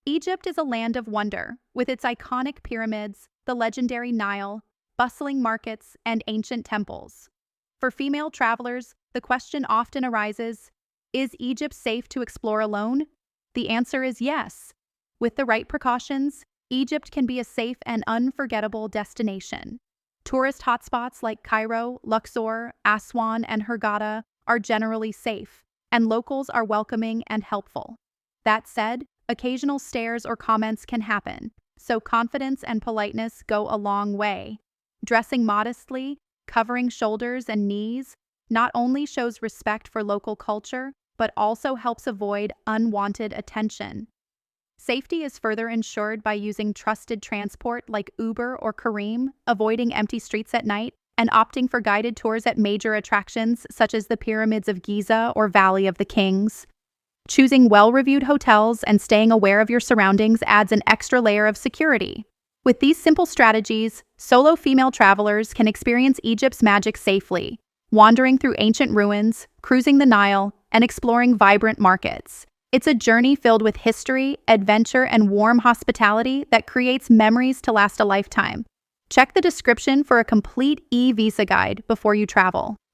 Egypt is a land of wonder, with its iconic pyramids, the legendary Nile, bustling markets, and ancient temples. For female travelers, the question often arises, is Egypt safe to explore alone? The answer is yes. With the right precautions, Egypt can be a safe and unforgettable destination. Tourist hotspots like Cairo, Luxor, Aswan, and Hurghada are generally safe, and locals are welcoming and helpful. That said, occasional stares or comments can happen, so confidence and politeness go a long way. Dressing modestly, covering shoulders and knees, not only shows respect for local culture, but also helps avoid unwanted attention. Safety is further ensured by using trusted transport like Uber or Careem, avoiding empty streets at night, and opting for guided tours at major attractions such as the Pyramids of Giza or Valley of the Kings. Choosing well-reviewed hotels and staying aware of your surroundings adds an extra layer of security. With these simple strategies, solo female travelers can experience Egypt's magic safely, wandering through ancient ruins, cruising the Nile, and exploring vibrant markets. It's a journey filled with history, adventure, and warm hospitality that creates memories to last a lifetime. Check the description for a complete eVisa guide before you travel.